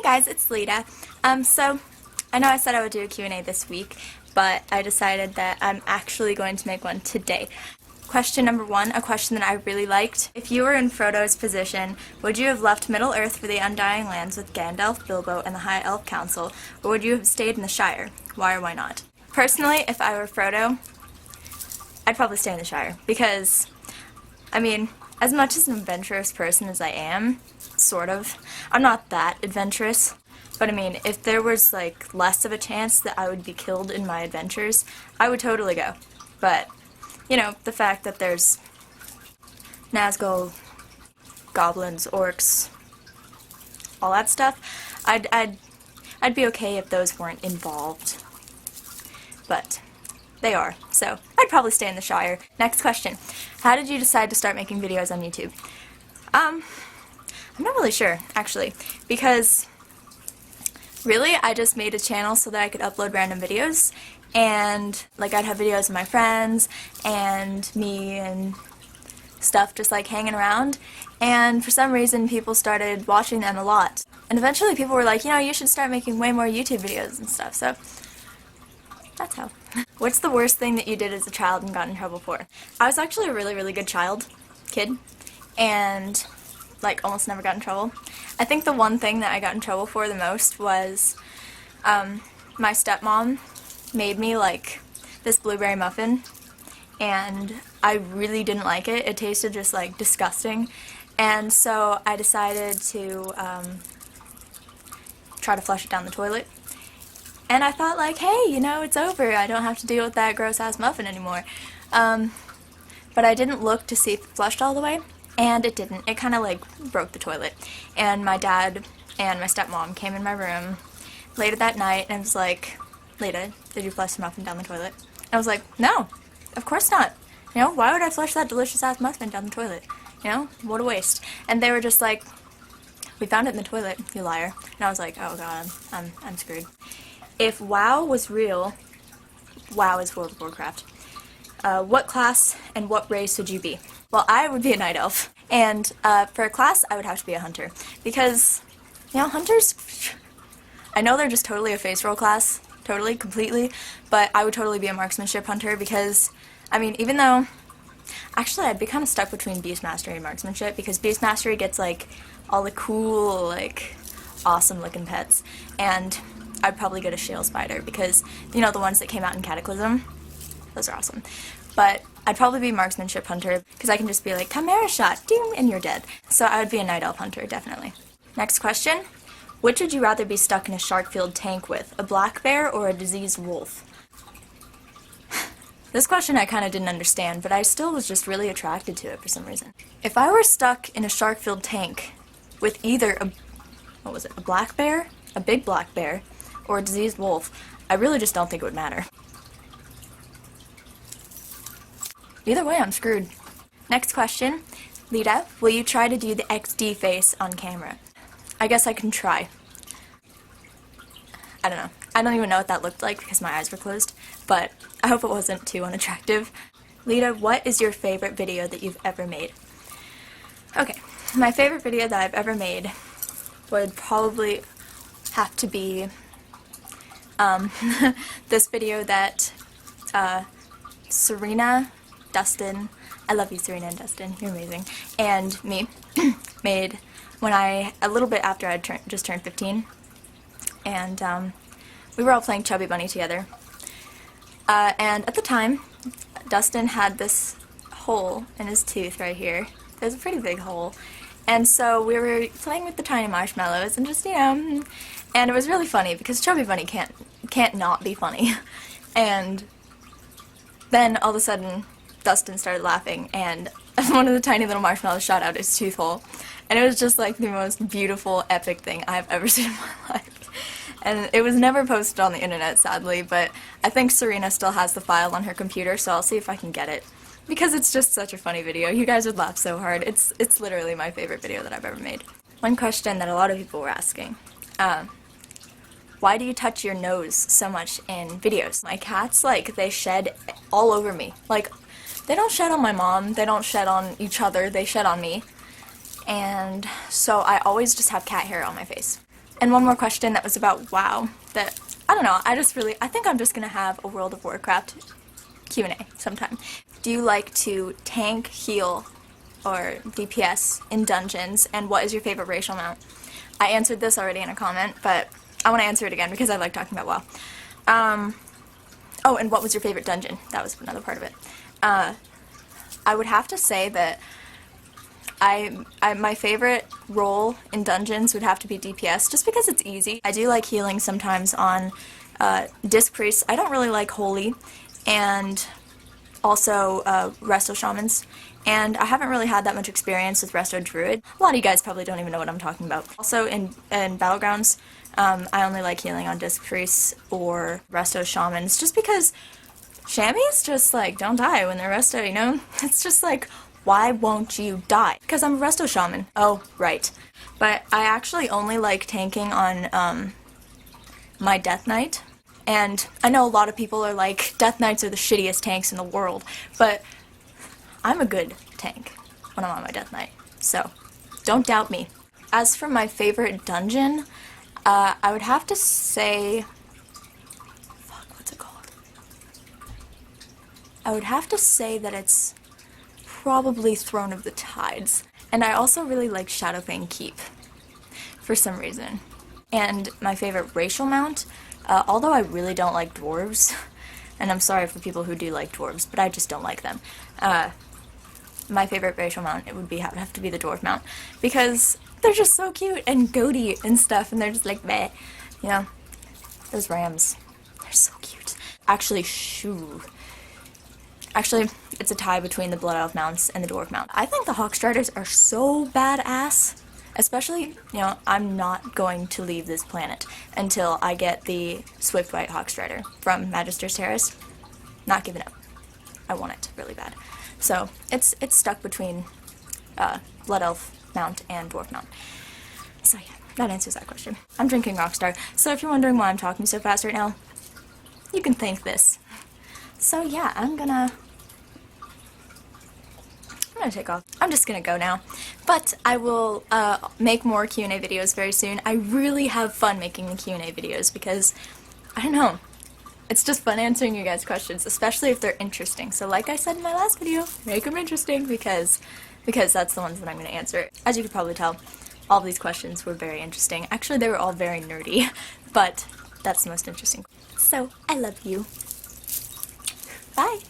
guys, it's Leda. So I know I said I would do a Q&A this week, but I decided that I'm actually going to make one today. Question number 1, a question that I really liked. If you were in Frodo's position, would you have left Middle-earth for the Undying Lands with Gandalf, Bilbo, and the High Elf Council, or would you have stayed in the Shire? Why or why not? Personally, if I were Frodo, I'd probably stay in the Shire, because, I mean, as much as an adventurous person as I am, sort of, I'm not that adventurous, but I mean, if there was, like, less of a chance that I would be killed in my adventures, I would totally go. But, you know, the fact that there's Nazgul, goblins, orcs, all that stuff, I'd be okay if those weren't involved. But they are, so I'd probably stay in the Shire. Next question. How did you decide to start making videos on YouTube? I'm not really sure, actually, because really I just made a channel so that I could upload random videos, and like I'd have videos of my friends and me and stuff just like hanging around, and for some reason people started watching them a lot. And eventually people were like, you know, you should start making way more YouTube videos and stuff, so that's how. What's the worst thing that you did as a child and got in trouble for? I was actually a really good kid, and like almost never got in trouble. I think the one thing that I got in trouble for the most was my stepmom made me like this blueberry muffin, and I really didn't like it. It tasted just like disgusting, and so I decided to try to flush it down the toilet. And I thought, like, hey, you know, it's over. I don't have to deal with that gross-ass muffin anymore. But I didn't look to see if it flushed all the way, and it didn't. It kind of, like, broke the toilet. And my dad and my stepmom came in my room later that night and was like, Leda, did you flush the muffin down the toilet? And I was like, no, of course not. You know, why would I flush that delicious-ass muffin down the toilet? You know, what a waste. And they were just like, we found it in the toilet, you liar. And I was like, oh god, I'm screwed. If WoW was real, WoW is World of Warcraft, what class and what race would you be? Well, I would be a night elf, and for a class, I would have to be a hunter, because, you know, hunters, I know they're just totally a face roll class, totally, completely, but I would totally be a marksmanship hunter, because, I mean, even though, actually, I'd be kind of stuck between beast mastery and marksmanship, because beast mastery gets, like, all the cool, like, awesome looking pets, and I'd probably get a shale spider, because, you know, the ones that came out in Cataclysm, those are awesome. But I'd probably be marksmanship hunter, because I can just be like, chimera shot, ding, and you're dead. So I would be a night elf hunter, definitely. Next question. Which would you rather be stuck in a shark-filled tank with, a black bear or a diseased wolf? This question I kind of didn't understand, but I still was just really attracted to it for some reason. If I were stuck in a shark-filled tank with either a black bear, a big black bear, or a diseased wolf, I really just don't think it would matter. Either way, I'm screwed. Next question. Leda, will you try to do the XD face on camera? I guess I can try. I don't know. I don't even know what that looked like because my eyes were closed, but I hope it wasn't too unattractive. Leda, what is your favorite video that you've ever made? Okay, my favorite video that I've ever made would probably have to be this video that Serena, Dustin, I love you Serena and Dustin, you're amazing, and me made when a little bit after I just turned 15, and we were all playing Chubby Bunny together, and at the time Dustin had this hole in his tooth right here. It was a pretty big hole, and so we were playing with the tiny marshmallows and just, you know, and it was really funny because Chubby Bunny can't not be funny. And then all of a sudden Dustin started laughing and one of the tiny little marshmallows shot out his tooth hole. And it was just like the most beautiful, epic thing I've ever seen in my life. And it was never posted on the internet, sadly, but I think Serena still has the file on her computer, so I'll see if I can get it. Because it's just such a funny video. You guys would laugh so hard. It's literally my favorite video that I've ever made. One question that a lot of people were asking. Why do you touch your nose so much in videos? My cats, like, they shed all over me. Like, they don't shed on my mom, they don't shed on each other, they shed on me. And so I always just have cat hair on my face. And one more question that was about WoW that, I don't know, I think I'm just gonna have a World of Warcraft Q&A sometime. Do you like to tank, heal, or DPS in dungeons, and what is your favorite racial mount? I answered this already in a comment, but I want to answer it again because I like talking about WoW. Oh, and what was your favorite dungeon? That was another part of it. I would have to say that my favorite role in dungeons would have to be DPS, just because it's easy. I do like healing sometimes on Disc Priests. I don't really like Holy, and also Resto Shamans, and I haven't really had that much experience with Resto Druid. A lot of you guys probably don't even know what I'm talking about. Also in Battlegrounds, I only like healing on Disc Priests or Resto Shamans, just because Shammies just, like, don't die when they're Resto, you know? It's just like, why won't you die? Because I'm a Resto Shaman. Oh, right. But I actually only like tanking on my Death Knight. And I know a lot of people are like, Death Knights are the shittiest tanks in the world, but I'm a good tank when I'm on my Death Knight, so don't doubt me. As for my favorite dungeon, I would have to say, what's it called? I would have to say that it's probably Throne of the Tides. And I also really like Shadowfang Keep, for some reason. And my favorite racial mount, although I really don't like dwarves, and I'm sorry for people who do like dwarves, but I just don't like them. My favorite racial mount, it would have to be the dwarf mount, because they're just so cute and goaty and stuff, and they're just like, meh, you know, those rams, they're so cute. Actually, it's a tie between the Blood Elf mounts and the Dwarf mount. I think the Hawkstriders are so badass. Especially, you know, I'm not going to leave this planet until I get the Swift White Hawkstrider from Magister's Terrace. Not giving up. I want it really bad. So, it's stuck between Blood Elf mount and Dwarf mount. So yeah, that answers that question. I'm drinking Rockstar, so if you're wondering why I'm talking so fast right now, you can thank this. So yeah, I'm gonna take off. I'm just gonna go now. But I will make more Q&A videos very soon. I really have fun making the Q&A videos because, I don't know, it's just fun answering you guys' questions, especially if they're interesting. So like I said in my last video, make them interesting because that's the ones that I'm gonna answer. As you could probably tell, all of these questions were very interesting. Actually, they were all very nerdy, but that's the most interesting. So, I love you. Bye!